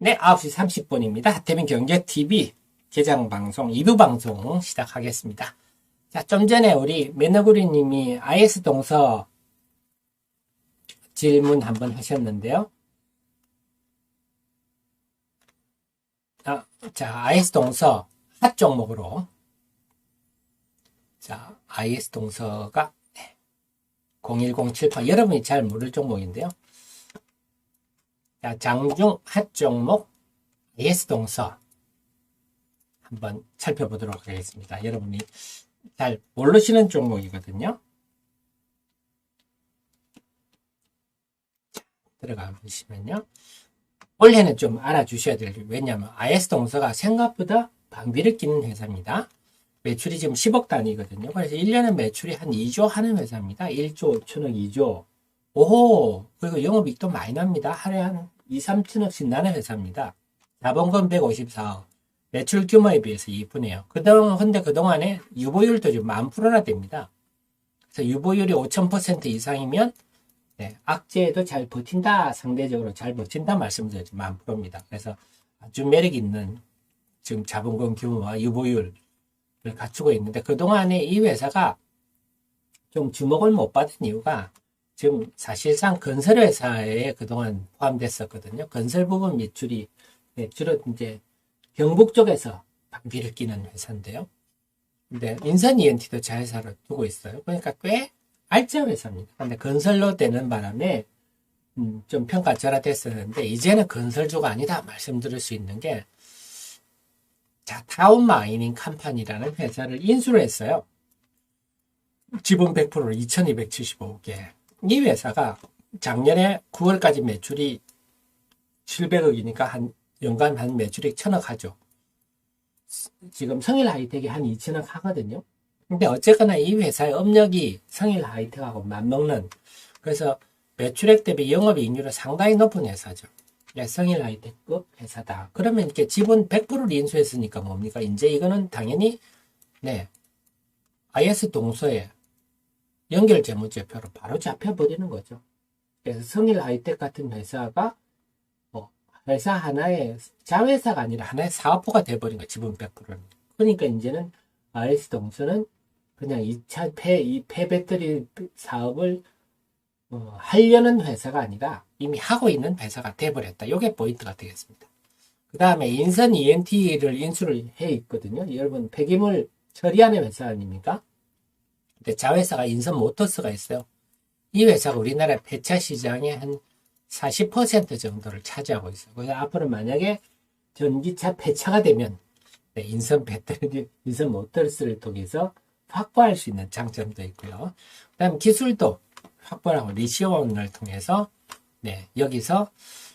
네, 9시 30분입니다. 하태민 경제TV 개장방송 2부 방송 시작하겠습니다. 자, 좀 전에 우리 매너구리님이 IS 동서 질문 한번 하셨는데요. 자, IS 동서 핫 종목으로. 자, IS 동서가 01078 여러분이 잘 모를 종목인데요. 자, 장중 핫 종목 IS 동서 한번 살펴보도록 하겠습니다. 여러분이 잘 모르시는 종목이거든요. 자, 들어가 보시면요. 원래는 좀 알아주셔야 돼요. 왜냐하면 IS 동서가 생각보다 방비를 끼는 회사입니다. 매출이 지금 10억 단위거든요. 그래서 1년에 매출이 한 2조 하는 회사입니다. 1조 5천억 2조. 오호, 그리고 영업이익도 많이 납니다. 하루에 한 2, 3천억씩 나는 회사입니다. 자본금 154억. 매출 규모에 비해서 이쁘네요. 근데 그동안에 유보율도 좀 10,000%나 됩니다. 그래서 유보율이 5,000% 이상이면 악재에도 잘 버틴다, 상대적으로 잘 버틴다 말씀드렸죠. 10,000%입니다. 그래서 아주 매력 있는 지금 자본금 규모와 유보율을 갖추고 있는데, 그동안에 이 회사가 좀 주목을 못 받은 이유가 지금 사실상 건설회사에 그동안 포함됐었거든요. 건설 부분 매출이 주로 이제 경북 쪽에서 방비를 끼는 회사인데요. 근데 인선 ENT도 자회사로 두고 있어요. 그러니까 꽤 알짜 회사입니다. 근데 건설로 되는 바람에 좀 평가 절하됐었는데, 이제는 건설주가 아니다 말씀드릴 수 있는 게, 자, 타운 마이닝 컴퍼니라는 회사를 인수를 했어요. 지분 100%로 2,275개. 이 회사가 작년에 9월까지 매출이 700억이니까 연간 한 매출이 1,000억 하죠. 지금 성일 하이텍이 한 2,000억 하거든요. 근데 어쨌거나 이 회사의 업력이 성일 하이텍하고 맞먹는, 그래서 매출액 대비 영업이익률이 상당히 높은 회사죠. 성일 하이텍급 회사다. 그러면 이렇게 지분 100%를 인수했으니까 뭡니까? 이제 이거는 당연히 IS 동서에 연결 재무제표로 바로 잡혀버리는 거죠. 그래서 성일 하이텍 같은 회사가 회사 하나의 자회사가 아니라 하나의 사업부가 돼버린 거예요. 지분 100%는. 그러니까 이제는 IS 동서는 그냥 2차 폐배터리 사업을 하려는 회사가 아니라 이미 하고 있는 회사가 돼버렸다. 이게 포인트가 되겠습니다. 그 다음에 인선 ENT를 인수를 해 있거든요. 여러분 폐기물 처리하는 회사 아닙니까? 근데 자회사가 인선 모터스가 있어요. 이 회사가 우리나라 폐차 시장의 한 40% 정도를 차지하고 있어요. 그래서 앞으로 만약에 전기차 폐차가 되면 인선 배터리, 인선 모터스를 통해서 확보할 수 있는 장점도 있고요. 그 다음 기술도 확보하고 리시온을 통해서 여기서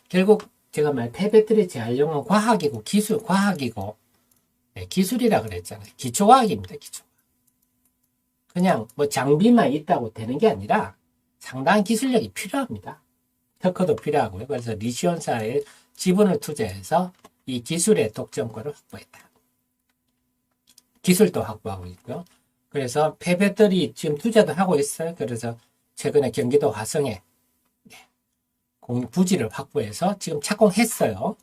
결국 제가 말 폐배터리 재활용은 과학이고 기술, 과학이고 기술이라 그랬잖아요. 기초과학입니다. 기초. 그냥 뭐 장비만 있다고 되는 게 아니라 상당한 기술력이 필요합니다. 특허도 필요하고요. 그래서 리시온사에 지분을 투자해서 이 기술의 독점권을 확보했다. 기술도 확보하고 있고요. 그래서 폐배터리 지금 투자도 하고 있어요. 그래서 최근에 경기도 화성에 부지를 확보해서 지금 착공했어요.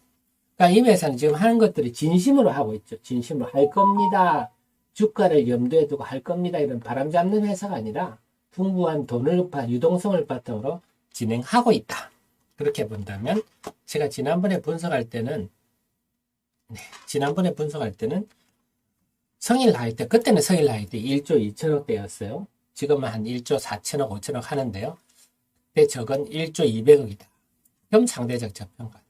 그러니까 이 회사는 지금 하는 것들이 진심으로 하고 있죠. 진심으로 할 겁니다. 주가를 염두에 두고 할 겁니다. 이런 바람 잡는 회사가 아니라 풍부한 돈을 유동성을 바탕으로 진행하고 있다. 그렇게 본다면 제가 지난번에 분석할 때는 성일 하이텍, 그때는 성일 하이텍 1조 2천억대였어요. 지금은 한 1조 4천억, 5천억 하는데요. 그때 적은 1조 200억이다. 그럼 상대적 저평가.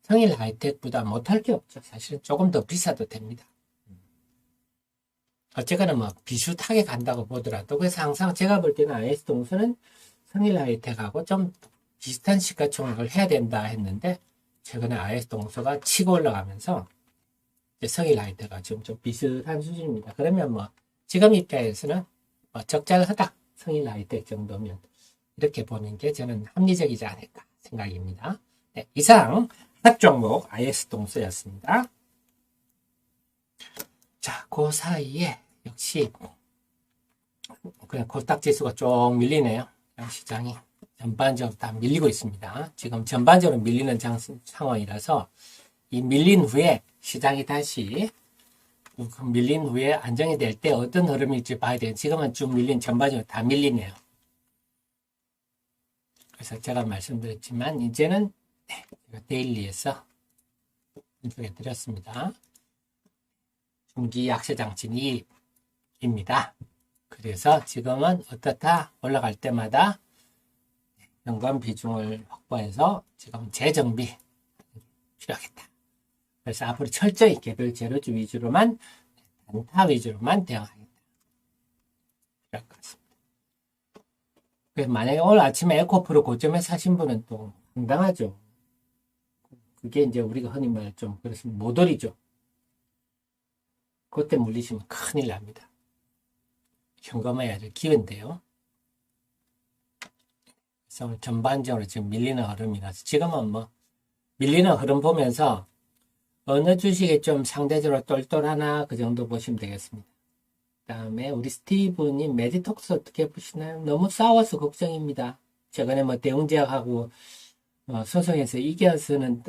성일 하이텍보다 못할 게 없죠. 사실은 조금 더 비싸도 됩니다. 어쨌거나 뭐 비슷하게 간다고 보더라도, 그래서 항상 제가 볼 때는 IS 동서는 성일 하이텍하고 좀 비슷한 시가총액을 해야 된다 했는데, 최근에 IS 동서가 치고 올라가면서 성일 하이텍가 지금 좀 비슷한 수준입니다. 그러면 뭐 지금 입장에서는 적절하다. 성일 하이텍 정도면 이렇게 보는 게 저는 합리적이지 않을까 생각입니다. 이상 핫 종목 IS 동서였습니다. 자, 그 사이에 역시 그냥 코스닥 지수가 쭉 밀리네요. 시장이. 전반적으로 다 밀리고 있습니다. 지금 전반적으로 밀리는 상황이라서 이 밀린 후에 시장이 다시 밀린 후에 안정이 될 때 어떤 흐름일지 봐야 돼요. 지금은 쭉 밀린 전반적으로 다 밀리네요. 그래서 제가 말씀드렸지만 이제는 제가 데일리에서 분석해 드렸습니다. 중기 약세 장치 2입니다. 그래서 지금은 어떻다 올라갈 때마다 연관 비중을 확보해서 지금 재정비 필요하겠다. 그래서 앞으로 철저히 개별 재료주 위주로만 단타 위주로만 대응하겠다. 필요할 것 같습니다. 그래서 만약에 오늘 아침에 에코프로 고점에 사신 분은 또 황당하죠. 그게 이제 우리가 흔히 말 좀 그렇습니다. 모돌이죠. 그때 물리시면 큰일 납니다. 현금화해야 될 기회인데요. 그래서 전반적으로 지금 밀리는 흐름이라서 지금은 뭐 밀리는 흐름 보면서 어느 주식이 좀 상대적으로 똘똘하나 그 정도 보시면 되겠습니다. 그 다음에 우리 스티브님 메디톡스 어떻게 보시나요? 너무 싸워서 걱정입니다. 최근에 뭐 대웅제약하고 소송에서 이겨서는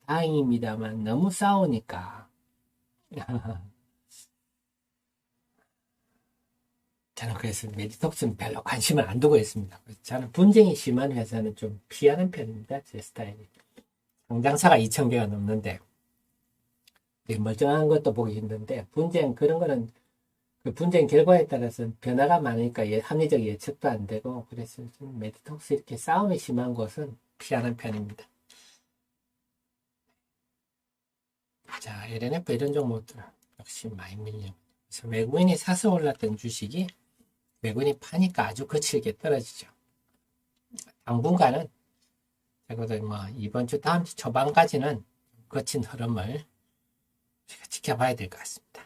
다행입니다만 너무 싸우니까 저는 그래서 메디톡스는 별로 관심을 안 두고 있습니다. 저는 분쟁이 심한 회사는 좀 피하는 편입니다. 제 스타일이. 상장사가 2,000개가 넘는데 멀쩡한 것도 보기 힘든데 분쟁 그런 거는 그 분쟁 결과에 따라서 변화가 많으니까 합리적 예측도 안 되고 그래서 좀 메디톡스 이렇게 싸움이 심한 곳은 피하는 편입니다. 자, LNF 이런 종목들 역시 많이 밀려. 그래서 외국인이 사서 올랐던 주식이 외국인이 파니까 아주 거칠게 떨어지죠. 당분간은 적어도 뭐 이번 주 다음 주 초반까지는 거친 흐름을 지켜봐야 될 것 같습니다.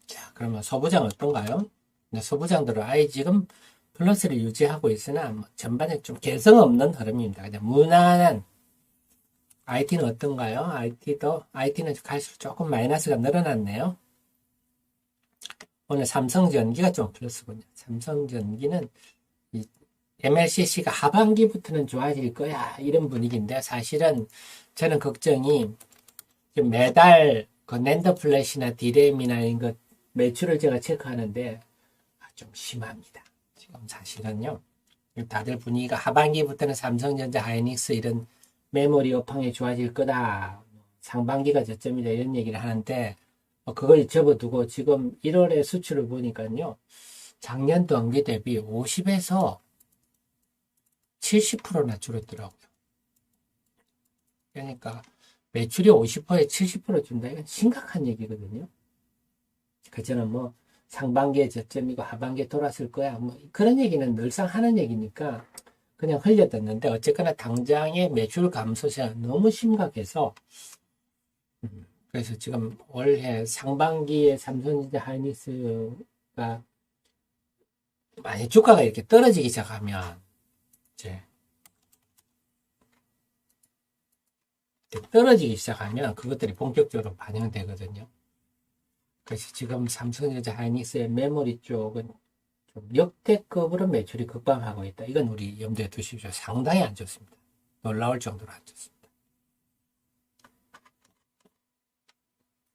자, 그러면 소부장 어떤가요? 네, 소부장들은 아예 지금 플러스를 유지하고 있으나 뭐 전반에 좀 개성 없는 흐름입니다. 그냥 무난한 IT는 어떤가요? IT는 갈수록 조금 마이너스가 늘어났네요. 오늘 삼성전기가 좀 플러스군요. 삼성전기는 이 MLCC가 하반기부터는 좋아질 거야 이런 분위기인데 사실은 저는 걱정이 매달 그 낸더 플래시나 디램이나 이런 것 매출을 제가 체크하는데 좀 심합니다. 지금 사실은요. 다들 분위기가 하반기부터는 삼성전자, 하이닉스 이런 메모리 업황이 좋아질 거다. 상반기가 저점이다 이런 얘기를 하는데 그걸 접어두고 지금 1월의 수출을 보니까요. 작년 동기 대비 50에서 70%나 줄었더라고요. 그러니까 매출이 50%에 70% 준다. 이건 심각한 얘기거든요. 그저는 뭐 상반기에 저점이고 하반기에 돌았을 거야. 뭐 그런 얘기는 늘상 하는 얘기니까 그냥 흘려듣는데 어쨌거나 당장의 매출 감소세가 너무 심각해서 그래서 지금 올해 상반기에 삼성전자 하이닉스가 만약 주가가 이렇게 떨어지기 시작하면 이제 떨어지기 시작하면 그것들이 본격적으로 반영되거든요. 그래서 지금 삼성전자 하이닉스의 메모리 쪽은 좀 역대급으로 매출이 급감하고 있다. 이건 우리 염두에 두십시오. 상당히 안 좋습니다. 놀라울 정도로 안 좋습니다.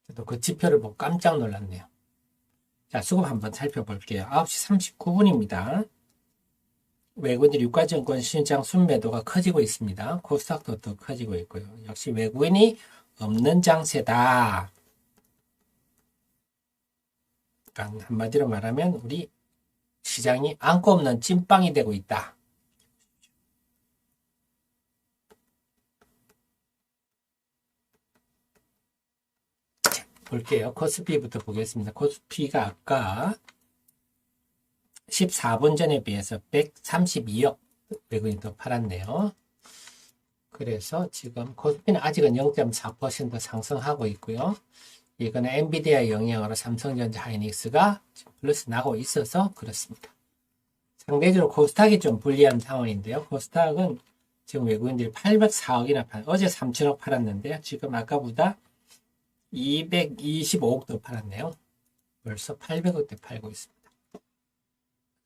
저도 그 지표를 보고 깜짝 놀랐네요. 자, 수급 한번 살펴볼게요. 9시 39분입니다. 외국인들 유가증권 시장 순매도가 커지고 있습니다. 코스닥도 더 커지고 있고요. 역시 외국인이 없는 장세다. 그러니까 한마디로 말하면 우리 시장이 안고 없는 찐빵이 되고 있다. 자, 볼게요. 코스피부터 보겠습니다. 코스피가 아까 14분 전에 비해서 132억 외국인이 더 팔았네요. 그래서 지금 코스피는 아직은 0.4% 상승하고 있고요. 이거는 엔비디아 영향으로 삼성전자 하이닉스가 플러스 나고 있어서 그렇습니다. 상대적으로 코스닥이 좀 불리한 상황인데요. 코스닥은 지금 외국인들이 804억이나 어제 3천억 팔았는데요. 지금 아까보다 225억 더 팔았네요. 벌써 800억대 팔고 있습니다.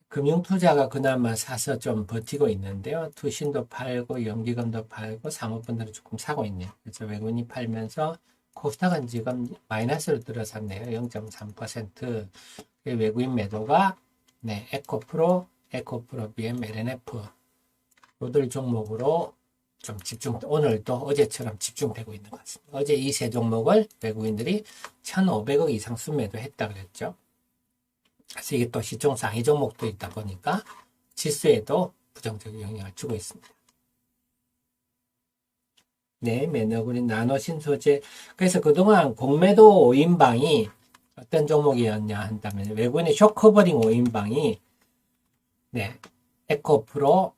금융투자가 그나마 사서 좀 버티고 있는데요. 투신도 팔고 연기금도 팔고 사모펀드는 조금 사고 있네요. 그래서 외국인이 팔면서 코스닥은 지금 마이너스로 들어섰네요. 0.3%. 외국인 매도가 네, 에코프로 BM, LNF 요들 종목으로 좀 오늘도 어제처럼 집중되고 있는 것 같습니다. 어제 이 세 종목을 외국인들이 1,500억 이상 순매도했다 그랬죠. 그래서 이게 또 시총 상위 종목도 있다 보니까 지수에도 부정적인 영향을 주고 있습니다. 네, 매너그린 나노신소재. 그래서 그동안 공매도 5인방이 어떤 종목이었냐 한다면 외국인의 쇼커버링 5인방이 네, 에코프로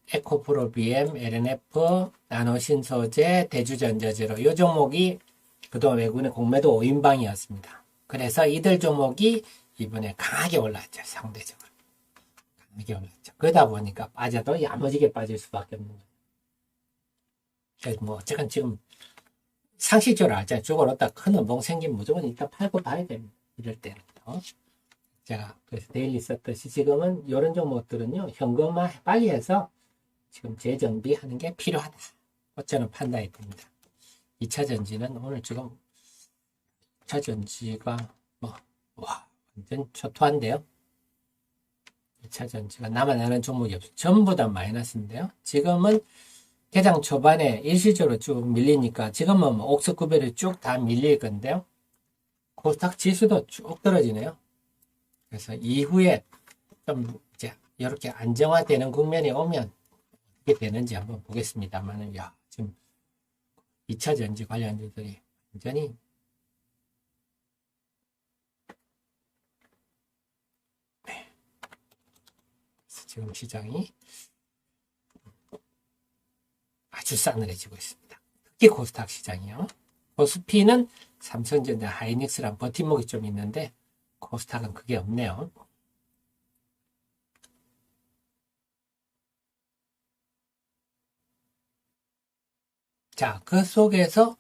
BM, LNF, 나노신소재, 대주전자재로 이 종목이 그동안 외국인의 공매도 5인방이었습니다. 그래서 이들 종목이 이번에 강하게 올랐죠. 상대적으로. 강하게 올랐죠. 그러다 보니까 빠져도 야무지게 빠질 수밖에 없는 거예요. 그래서 뭐 어쨌든 지금 상식적으로 알잖아요. 죽어놓다 큰 음봉 생기면 무조건 일단 팔고 봐야 됩니다. 이럴 때는. 제가 그래서 데일리 썼듯이 지금은 이런 종목들은요. 현금화 빨리 해서 지금 재정비하는 게 필요하다. 저는 판단이 됩니다. 2차 전지는 오늘 지금 2차 전지가 완전 초토한데요. 2차 전지가 남아나는 종목이 없어요. 전부 다 마이너스인데요. 지금은 개장 초반에 일시적으로 쭉 밀리니까 지금은 옥석 구별이 쭉 다 밀릴 건데요. 코스닥 지수도 쭉 떨어지네요. 그래서 이후에 좀 이제 이렇게 안정화되는 국면이 오면 어떻게 되는지 한번 보겠습니다만은 지금 2차 전지 관련주들이 완전히 지금 시장이 아주 싸늘해지고 있습니다. 특히 코스닥 시장이요. 코스피는 삼성전자, 하이닉스랑 버팀목이 좀 있는데 코스닥은 그게 없네요. 자, 그 속에서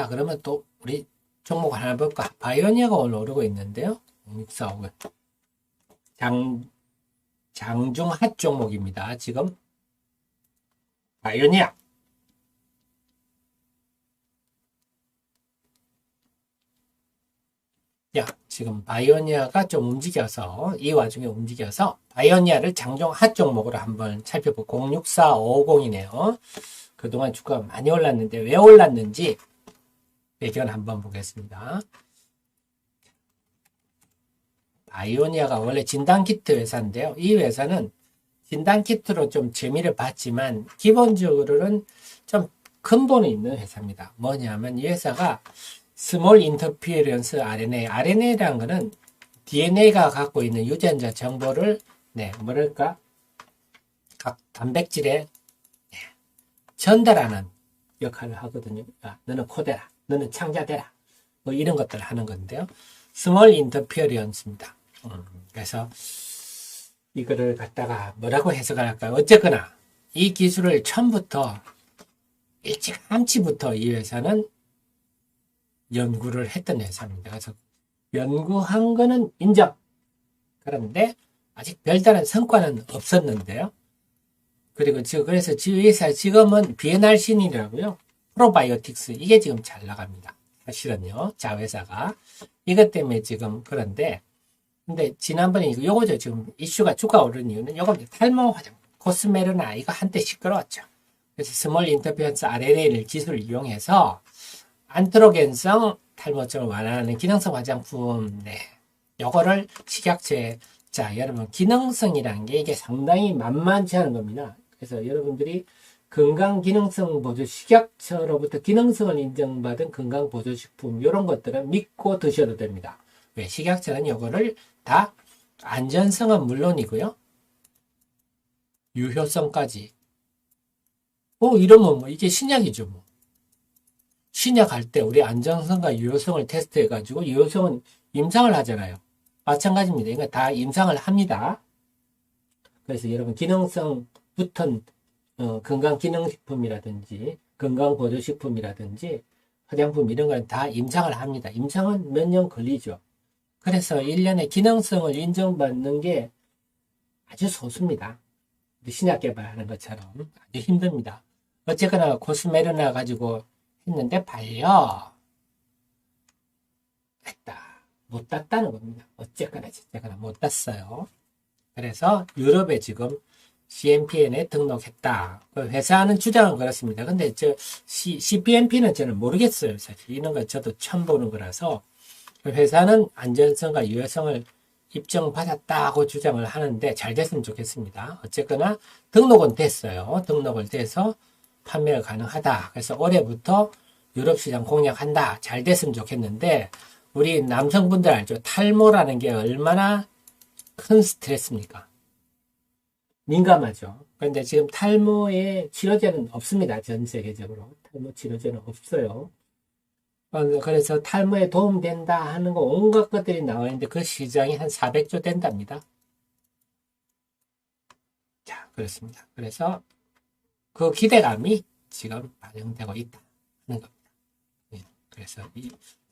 그러면 또 우리 종목 하나 볼까? 바이오니아가 오늘 오르고 있는데요. 645원. 장중 핫 종목입니다. 지금 바이오니아. 지금 바이오니아가 좀 움직여서 이 와중에 움직여서 바이오니아를 장중 핫 종목으로 한번 살펴보고 064550이네요. 그동안 주가가 많이 올랐는데 왜 올랐는지 배경 한번 보겠습니다. 바이오니아가 원래 진단키트 회사인데요. 이 회사는 진단키트로 좀 재미를 봤지만 기본적으로는 좀 근본이 있는 회사입니다. 뭐냐면 이 회사가 스몰 인터피어런스 RNA라는 거는 DNA가 갖고 있는 유전자 정보를 각 단백질에 전달하는 역할을 하거든요. 너는 코되라, 너는 창자되라, 뭐 이런 것들을 하는 건데요. 스몰 인터피어런스입니다. 그래서 이거를 갖다가 뭐라고 해석을 할까요? 어쨌거나 이 기술을 처음부터 일찌감치부터 이 회사는 연구를 했던 회사입니다. 그래서 연구한 거는 인정. 그런데 아직 별다른 성과는 없었는데요. 그리고 그래서 이 회사 지금은 비엔알신이라고요. 프로바이오틱스 이게 지금 잘 나갑니다. 사실은요. 자회사가 이것 때문에 지금 그런데 근데 지난번에 요거죠. 지금 이슈가 주가 오른 이유는 요겁니다. 탈모 화장 코스메르나 이거 한때 시끄러웠죠. 그래서 스몰 인터피어런스 RNA를 기술을 이용해서 안트로겐성 탈모증을 완화하는 기능성 화장품, 요거를 식약처에, 여러분, 기능성이라는 게 이게 상당히 만만치 않은 겁니다. 그래서 여러분들이 건강기능성 보조, 식약처로부터 기능성을 인정받은 건강보조식품, 이런 것들은 믿고 드셔도 됩니다. 왜? 식약처는 요거를 다 안전성은 물론이고요. 유효성까지. 이러면 이게 신약이죠, 뭐. 신약할 때 우리 안전성과 유효성을 테스트해가지고 유효성은 임상을 하잖아요. 마찬가지입니다. 이거 다 임상을 합니다. 그래서 여러분 기능성 붙은 건강기능식품이라든지 건강보조식품이라든지 화장품 이런 거는 다 임상을 합니다. 임상은 몇 년 걸리죠. 그래서 1년의 기능성을 인정받는 게 아주 소수입니다. 신약 개발하는 것처럼 아주 힘듭니다. 어쨌거나 코스메르나 가지고 했는데 발려 했다. 못 땄다는 겁니다. 어쨌거나 못 땄어요. 그래서 유럽에 지금 CMPN에 등록했다. 회사는 주장은 그렇습니다. 근데 CPNP는 저는 모르겠어요. 사실 이런 거 저도 처음 보는 거라서 회사는 안전성과 유효성을 입증받았다고 주장을 하는데 잘 됐으면 좋겠습니다. 어쨌거나 등록은 됐어요. 등록을 돼서 판매가 가능하다. 그래서 올해부터 유럽 시장 공략한다. 잘 됐으면 좋겠는데 우리 남성분들 알죠? 탈모라는 게 얼마나 큰 스트레스입니까? 민감하죠. 그런데 지금 탈모의 치료제는 없습니다. 전 세계적으로. 탈모 치료제는 없어요. 그래서 탈모에 도움된다 하는 거 온갖 것들이 나와 있는데 그 시장이 한 400조 된답니다. 자, 그렇습니다. 그래서 그 기대감이 지금 반영되고 있다 하는 겁니다. 예, 그래서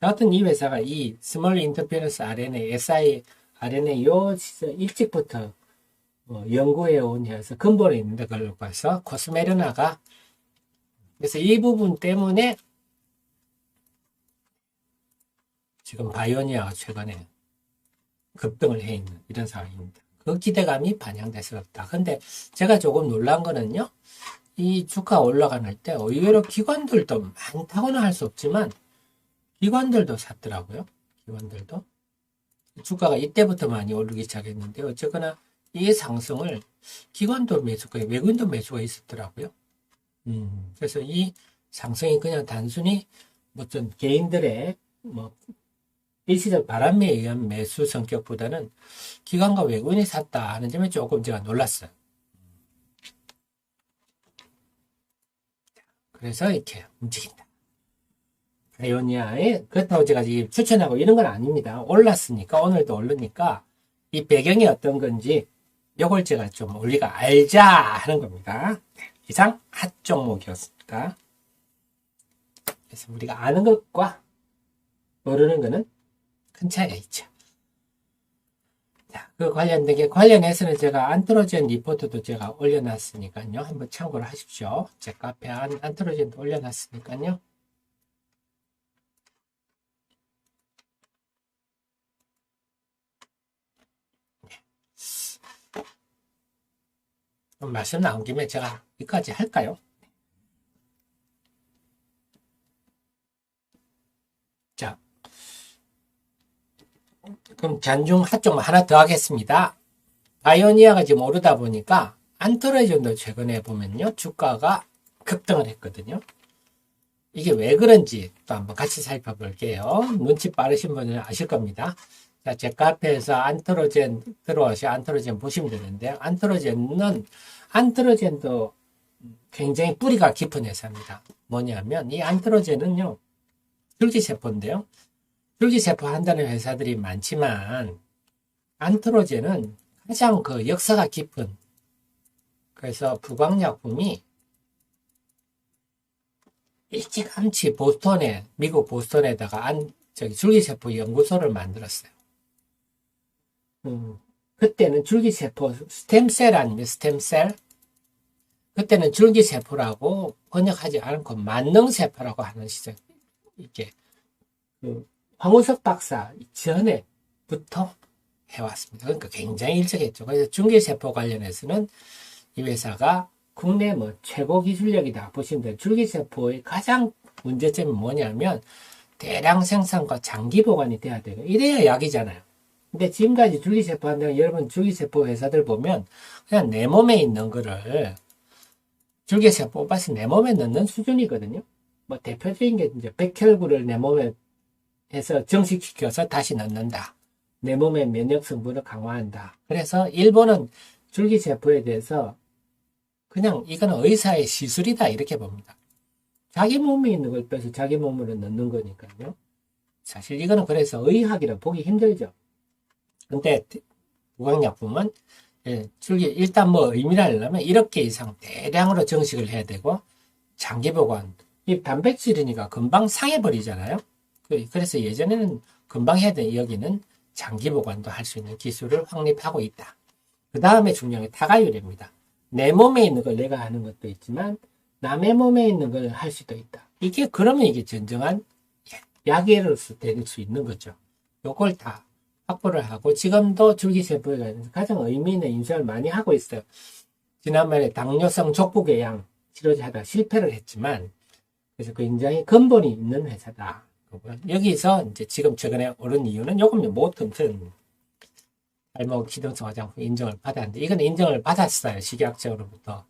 여하튼 이 회사가 이 스몰 인터페런스 RNA, siRNA 요 시절 일찍부터 연구해 온 해서 근본에 있는데 그걸 봐서 코스메르나가 그래서 이 부분 때문에 지금 바이오니아가 최근에 급등을 해 있는 이런 상황입니다. 그 기대감이 반영돼서 그렇다. 근데 제가 조금 놀란 거는요. 이 주가 올라가는 때 의외로 기관들도 많다고는 할 수 없지만 기관들도 샀더라고요. 기관들도. 주가가 이때부터 많이 오르기 시작했는데 어쨌거나 이 상승을 기관도 매수가 외국인도 매수가 있었더라고요. 그래서 이 상승이 그냥 단순히 어떤 개인들의 일시적 바람에 의한 매수 성격보다는 기관과 외국인이 샀다 하는 점에 조금 제가 놀랐어요. 그래서 이렇게 움직인다. 바이오니아에 그렇다고 제가 지금 추천하고 이런 건 아닙니다. 올랐으니까 오늘도 오르니까 이 배경이 어떤 건지 요걸 제가 좀 우리가 알자 하는 겁니다. 이상 핫 종목이었습니다. 그래서 우리가 아는 것과 모르는 거는 큰 차이가 있죠. 자, 그 관련해서는 제가 안트로젠 리포트도 제가 올려놨으니까요. 한번 참고를 하십시오. 제 카페 안트로젠도 올려놨으니까요. 말씀 나온 김에 제가 여기까지 할까요? 자, 그럼 잔중 핫종 하나 더 하겠습니다. 바이오니아가 지금 오르다 보니까 안트로젠도 최근에 보면요. 주가가 급등을 했거든요. 이게 왜 그런지 또 한번 같이 살펴볼게요. 눈치 빠르신 분은 아실 겁니다. 자, 제 카페에서 안트로젠 들어와서 안트로젠 보시면 되는데 안트로젠도 굉장히 뿌리가 깊은 회사입니다. 뭐냐면 이 안트로젠은요. 줄기세포인데요. 줄기세포 한다는 회사들이 많지만 안트로젠은 가장 그 역사가 깊은 그래서 부광약품이 일찌감치 미국 보스턴에다가 줄기세포 연구소를 만들었어요. 그때는 줄기세포 스템셀 아니면 스템셀? 그때는 줄기세포라고 번역하지 않고 만능세포라고 하는 시절 이렇게 황우석 박사 전에부터 해왔습니다. 그러니까 굉장히 일찍했죠. 그래서 줄기세포 관련해서는 이 회사가 국내 최고 기술력이다 보시면 돼요. 줄기세포의 가장 문제점이 뭐냐면 대량 생산과 장기 보관이 돼야 돼요. 이래야 약이잖아요. 근데 지금까지 줄기세포 한다면 여러분 줄기세포 회사들 보면 그냥 내 몸에 있는 거를 줄기세포 뽑아서 내 몸에 넣는 수준이거든요. 대표적인 게 이제 백혈구를 내 몸에 해서 정식시켜서 다시 넣는다. 내 몸의 면역 성분을 강화한다. 그래서 일본은 줄기세포에 대해서 그냥 이거는 의사의 시술이다 이렇게 봅니다. 자기 몸에 있는 걸 빼서 자기 몸으로 넣는 거니까요. 사실 이거는 그래서 의학이라 보기 힘들죠. 근데 부광약품은 일단 의미를 하려면 1억 개 이상 대량으로 정식을 해야 되고 장기 보관 이 단백질이니까 금방 상해버리잖아요. 그래서 예전에는 금방 해야 되는 여기는 장기 보관도 할 수 있는 기술을 확립하고 있다. 그 다음에 중요한 게 타가율입니다. 내 몸에 있는 걸 내가 하는 것도 있지만 남의 몸에 있는 걸 할 수도 있다. 그러면 이게 진정한 약예로서 될 수 있는 거죠. 요걸 다 확보를 하고 지금도 줄기세포에 관해서 가장 의미 있는 인수를 많이 하고 있어요. 지난번에 당뇨성 족부궤양 치료하다가 실패를 했지만 그래서 굉장히 근본이 있는 회사다. 여기서 이제 지금 최근에 오른 이유는 요금요 모튼튼 알모 기능성 화장품 인정을 받았는데 이건 인정을 받았어요. 식약처로부터.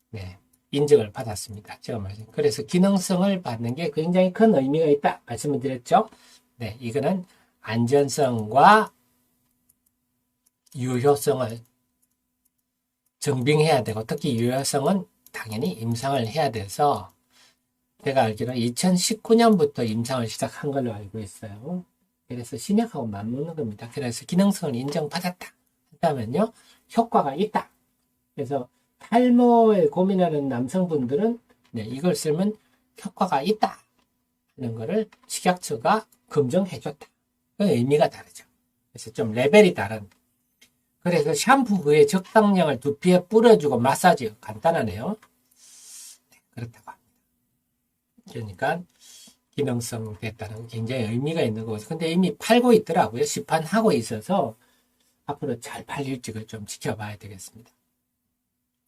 네, 인정을 받았습니다. 제가 말씀. 그래서 기능성을 받는 게 굉장히 큰 의미가 있다. 말씀을 드렸죠. 네, 이거는 안전성과 유효성을 증빙해야 되고 특히 유효성은 당연히 임상을 해야 돼서 제가 알기로 2019년부터 임상을 시작한 걸로 알고 있어요. 그래서 신약하고 맞먹는 겁니다. 그래서 기능성을 인정받았다. 한다면요, 효과가 있다. 그래서 탈모에 고민하는 남성분들은 네, 이걸 쓰면 효과가 있다. 하는 거를 식약처가 검증해줬다. 그 의미가 다르죠. 그래서 좀 레벨이 다른. 그래서 샴푸 후에 적당량을 두피에 뿌려주고 마사지 간단하네요. 네, 그렇다고 합니다. 그러니까 기능성 됐다는 굉장히 의미가 있는 거죠. 근데 이미 팔고 있더라고요. 시판하고 있어서 앞으로 잘 팔릴지를 좀 지켜봐야 되겠습니다.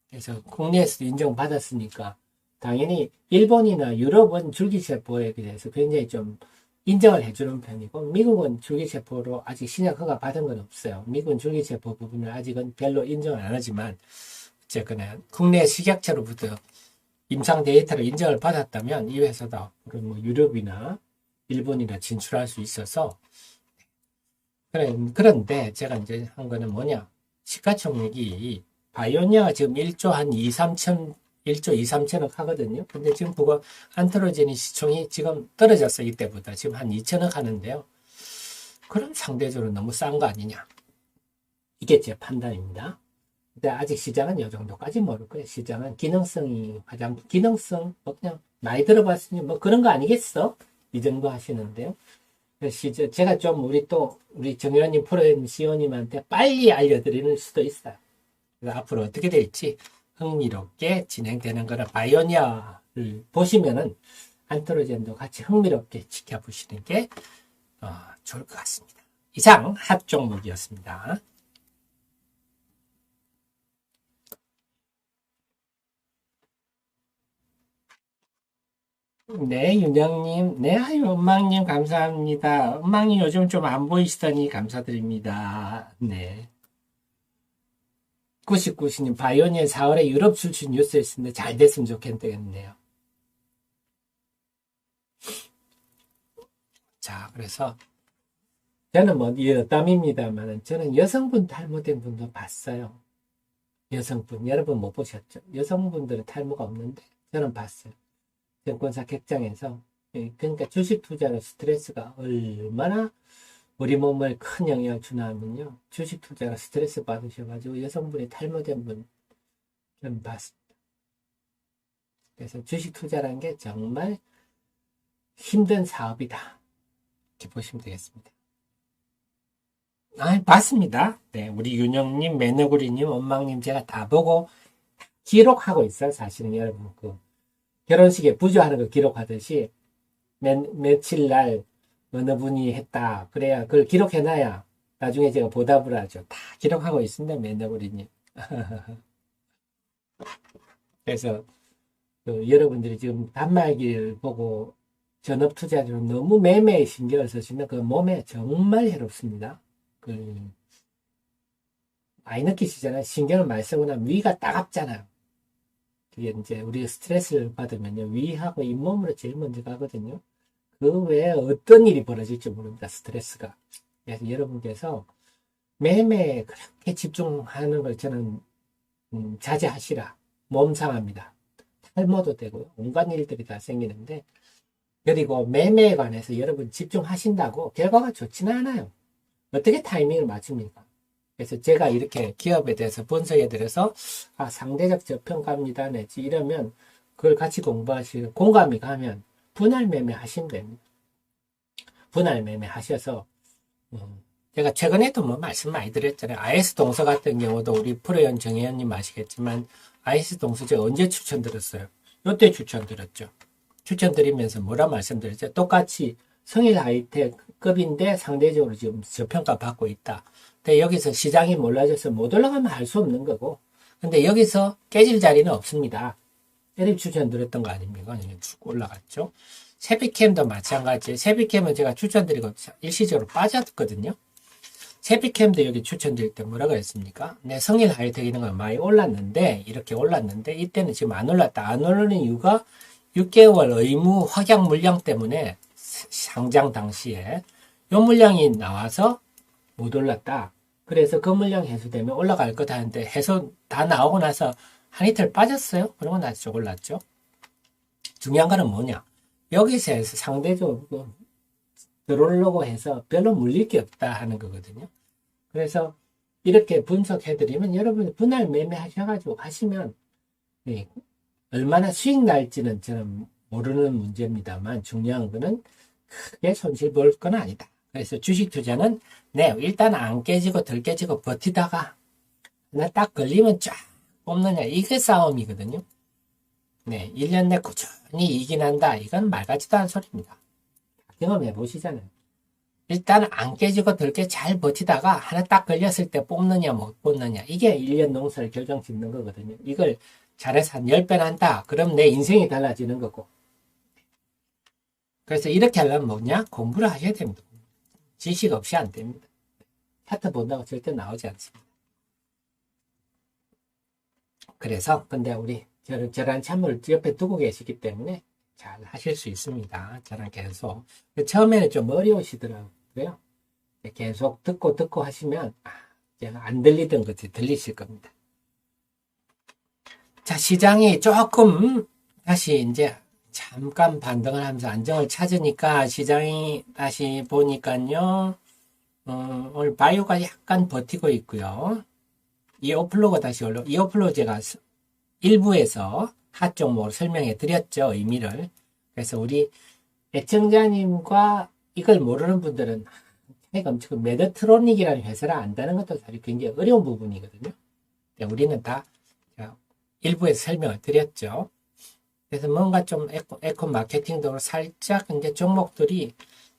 그래서 국내에서도 인정받았으니까 당연히 일본이나 유럽은 줄기세포에 대해서 굉장히 좀 인정을 해주는 편이고 미국은 줄기세포로 아직 신약 허가 받은 건 없어요. 미국은 줄기세포 부분을 아직은 별로 인정을 안 하지만 어쨌거나 국내 식약처로부터 임상 데이터를 인정을 받았다면 이 회사도 앞으로 뭐 유럽이나 일본이나 진출할 수 있어서 그런데 제가 이제 한 거는 뭐냐 시가총액이 바이오니아가 지금 1조 한 2, 3천 1조 2, 3천억 하거든요. 근데 지금 그거 안트로제니 시총이 지금 떨어졌어 이때보다 지금 한 2천억 하는데요. 그럼 상대적으로 너무 싼 거 아니냐? 이게 제 판단입니다. 근데 아직 시장은 이 정도까지 모를 거예요. 시장은 기능성이 화장품 기능성 뭐 그냥 많이 들어봤으니 뭐 그런 거 아니겠어? 이 정도 하시는데요. 그래서 제가 좀 우리 정의원님 프로그램 CEO님한테 빨리 알려드리는 수도 있어요. 그래서 앞으로 어떻게 될지 흥미롭게 진행되는 거는 바이오니아를 보시면은 안트로젠도 같이 흥미롭게 지켜보시는 게 좋을 것 같습니다. 이상 핫 종목이었습니다. 네, 윤영님. 네, 아유, 엄마님 감사합니다. 엄마님 요즘 좀 안 보이시더니 감사드립니다. 네. 99님, 바이오니아 4월에 유럽 출신 뉴스 했는데 잘 됐으면 좋겠네요. 자, 그래서 저는 뭐 여담입니다만 저는 여성분 탈모된 분도 봤어요. 여성분, 여러분 못 보셨죠? 여성분들은 탈모가 없는데 저는 봤어요. 증권사 객장에서. 그러니까 주식 투자로 스트레스가 얼마나 우리 몸을 큰 영향을 주나 하면요. 주식 투자가 스트레스 받으셔가지고 여성분이 탈모된 분 좀 봤습니다. 그래서 주식 투자라는 게 정말 힘든 사업이다. 이렇게 보시면 되겠습니다. 맞습니다. 네, 우리 윤영님, 매너구리님, 원망님 제가 다 보고 기록하고 있어요. 사실은 여러분 결혼식에 부조하는 거 기록하듯이 며칠 날 어느 분이 했다. 그래야 그걸 기록해놔야 나중에 제가 보답을 하죠. 다 기록하고 있습니다. 매너구리님. 그래서 여러분들이 지금 단말기를 보고 전업투자로 너무 매매에 신경을 쓰시면 그 몸에 정말 해롭습니다. 많이 느끼시잖아요. 신경을 많이 쓰고 나면 위가 따갑잖아요. 그게 이제 우리가 스트레스를 받으면요. 위하고 잇몸으로 제일 먼저 가거든요. 그 외에 어떤 일이 벌어질지 모릅니다. 스트레스가. 그래서 여러분께서 매매에 그렇게 집중하는 걸 저는 자제하시라. 몸 상합니다. 탈모도 되고요. 온갖 일들이 다 생기는데 그리고 매매에 관해서 여러분 집중하신다고 결과가 좋지는 않아요. 어떻게 타이밍을 맞춥니까? 그래서 제가 이렇게 기업에 대해서 분석해드려서 상대적 저평가입니다 내지 이러면 그걸 같이 공부하시고 공감이 가면 분할 매매 하시면 됩니다. 분할 매매 하셔서 제가 최근에도 뭐 말씀 많이 드렸잖아요. IS 동서 같은 경우도 우리 프로연 정혜연님 아시겠지만 IS 동서 제가 언제 추천드렸어요? 요때 추천드렸죠. 추천드리면서 뭐라 말씀드렸죠? 똑같이 성일 하이텍급인데 상대적으로 지금 저평가 받고 있다. 근데 여기서 시장이 몰라져서 못 올라가면 할 수 없는 거고. 근데 여기서 깨질 자리는 없습니다. 때리 추천드렸던 거 아닙니까? 쭉 올라갔죠. 세비캠도 마찬가지. 세비캠은 제가 추천드리고 일시적으로 빠졌거든요. 세비캠도 여기 추천드릴 때 뭐라고 했습니까? 네, 성일 하이텍 이런 거 많이 올랐는데, 이렇게 올랐는데, 이때는 지금 안 올랐다. 안 오르는 이유가 6개월 의무 확약 물량 때문에 상장 당시에 요 물량이 나와서 못 올랐다. 그래서 그 물량 해소되면 올라갈 거다 하는데 해소 다 나오고 나서 한 이틀 빠졌어요. 그러고 나서 좀 올랐죠. 중요한 거는 뭐냐? 여기서 해서 상대적으로 들어오려고 해서 별로 물릴 게 없다 하는 거거든요. 그래서 이렇게 분석해드리면 여러분이 분할 매매 하셔가지고 하시면 얼마나 수익 날지는 저는 모르는 문제입니다만 중요한 거는 크게 손실 볼 건 아니다. 그래서 주식 투자는 네, 일단 안 깨지고 덜 깨지고 버티다가 하나 딱 걸리면 쫙 뽑느냐 이게 싸움이거든요. 네, 1년 내 꾸준히 이긴 한다. 이건 말 같지도 않은 소리입니다. 경험해 보시잖아요. 일단 안 깨지고 덜 깨 잘 버티다가 하나 딱 걸렸을 때 뽑느냐 못 뽑느냐 이게 1년 농사를 결정 짓는 거거든요. 이걸 잘해서 한 10배는 한다. 그럼 내 인생이 달라지는 거고. 그래서 이렇게 하려면 뭐냐? 공부를 하셔야 됩니다. 지식 없이 안 됩니다. 차트 본다고 절대 나오지 않습니다. 그래서 근데 우리 저런 참을 옆에 두고 계시기 때문에 잘 하실 수 있습니다. 저랑 계속. 처음에는 좀 어려우시더라고요. 계속 듣고 하시면 제가 안 들리던 것이 들리실 겁니다. 자, 시장이 조금 다시 이제 잠깐 반등을 하면서 안정을 찾으니까 시장이 다시 보니까요. 오늘 바이오가 약간 버티고 있고요. 이오플로가 다시 올라. 이오플로 제가 일부에서 핫 종목을 설명해 드렸죠. 의미를. 그래서 우리 애청자님과 이걸 모르는 분들은 엄청 메드트로닉이라는 회사를 안다는 것도 사실 굉장히 어려운 부분이거든요. 우리는 다 일부에서 설명을 드렸죠. 그래서 뭔가 좀 에코 마케팅적으로 살짝 이제 종목들이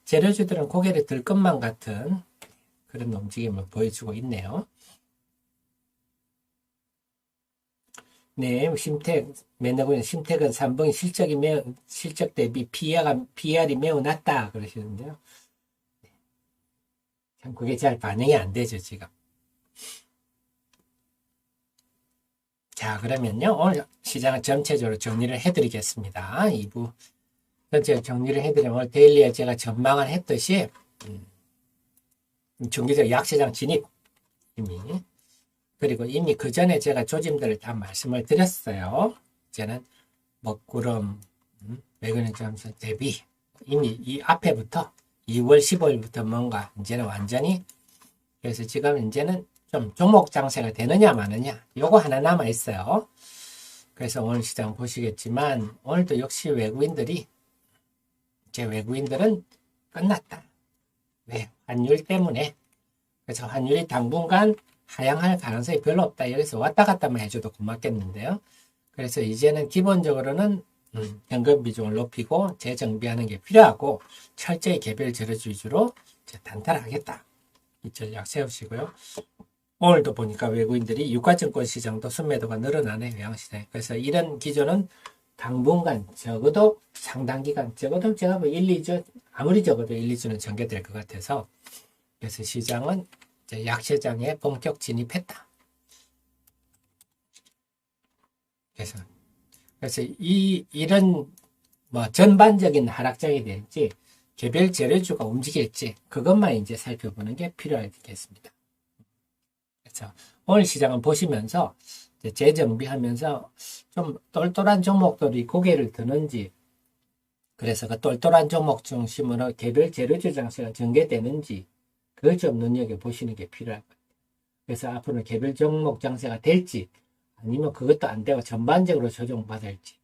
재료주들은 고개를 들 것만 같은 그런 움직임을 보여주고 있네요. 네, 심택, 맨날 심택은 3분기 실적 대비 PR이 매우 낮다 그러시는데요. 참 그게 잘 반영이 안 되죠, 지금. 자, 그러면요. 오늘 시장을 전체적으로 정리를 해드리겠습니다. 2부 전체 정리를 해드리면 오늘 데일리에 제가 전망을 했듯이 중기적 약시장 진입 이미 그리고 이미 그 전에 제가 조짐들을 다 말씀을 드렸어요. 이제는 먹구름 매그니 점수 대비 이미 이 앞에부터 2월 15일부터 뭔가 이제는 완전히 그래서 지금 이제는 좀 종목 장세가 되느냐 마느냐 요거 하나 남아 있어요. 그래서 오늘 시장 보시겠지만 오늘도 역시 외국인들은 끝났다. 왜? 환율 때문에. 그래서 환율이 당분간 하향할 가능성이 별로 없다. 여기서 왔다 갔다만 해줘도 고맙겠는데요. 그래서 이제는 기본적으로는 현금 비중을 높이고 재정비하는 게 필요하고 철저히 개별 재료주 위주로 단타하겠다. 이 전략 세우시고요. 오늘도 보니까 외국인들이 유가증권 시장도 순매도가 늘어나네, 외환시장에. 그래서 이런 기조는 당분간 적어도 상당기간, 적어도 제가 뭐 1, 2주, 아무리 적어도 1, 2주는 전개될 것 같아서 그래서 시장은 이제 약시장에 본격 진입했다. 그래서 이런 뭐 전반적인 하락장이 될지 개별 재료주가 움직일지 그것만 이제 살펴보는 게 필요하겠습니다. 그래서 오늘 시장은 보시면서 재정비하면서 좀 똘똘한 종목들이 고개를 드는지 그래서 그 똘똘한 종목 중심으로 개별 재료주 장세가 전개되는지 그걸 좀 눈여겨보시는 게 필요할 것 같아요. 그래서 앞으로는 개별 종목 장세가 될지 아니면 그것도 안 되고 전반적으로 조정받을지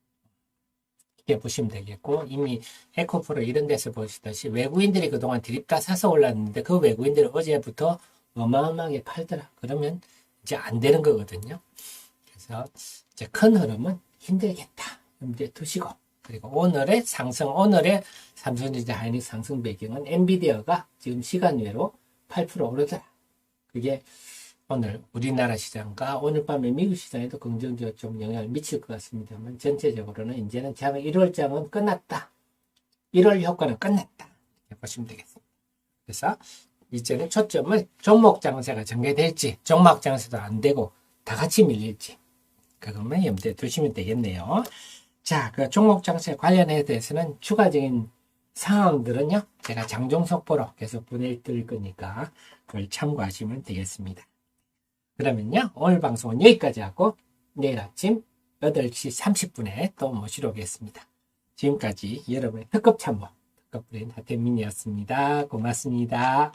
이렇게 보시면 되겠고, 이미 에코프로 이런 데서 보시듯이 외국인들이 그동안 드립다 사서 올랐는데 그 외국인들이 어제부터 어마어마하게 팔더라. 그러면 이제 안 되는 거거든요. 그래서 이제 큰 흐름은 힘들겠다. 염두에 두시고, 그리고 오늘의 상승, 오늘의 삼성전자 하이닉 상승 배경은 엔비디아가 지금 시간외로 8% 오르더라. 그게 오늘 우리나라 시장과 오늘 밤에 미국 시장에도 긍정적으로 좀 영향을 미칠 것 같습니다만, 전체적으로는 이제는 장은 1월장은 끝났다. 1월 효과는 끝났다. 이렇게 보시면 되겠습니다. 그래서 이제는 초점을 종목 장세가 전개될지, 종목 장세도 안 되고 다 같이 밀릴지, 그것만 염두에 두시면 되겠네요. 자, 그 종목 장세 관련해 대해서는 추가적인 상황들은요, 제가 장중 속보로 계속 보내드릴 거니까 그걸 참고하시면 되겠습니다. 그러면요, 오늘 방송은 여기까지 하고 내일 아침 8시 30분에 또 모시러 오겠습니다. 지금까지 여러분의 특급 참모, 특급 브레인 하태민이었습니다. 고맙습니다.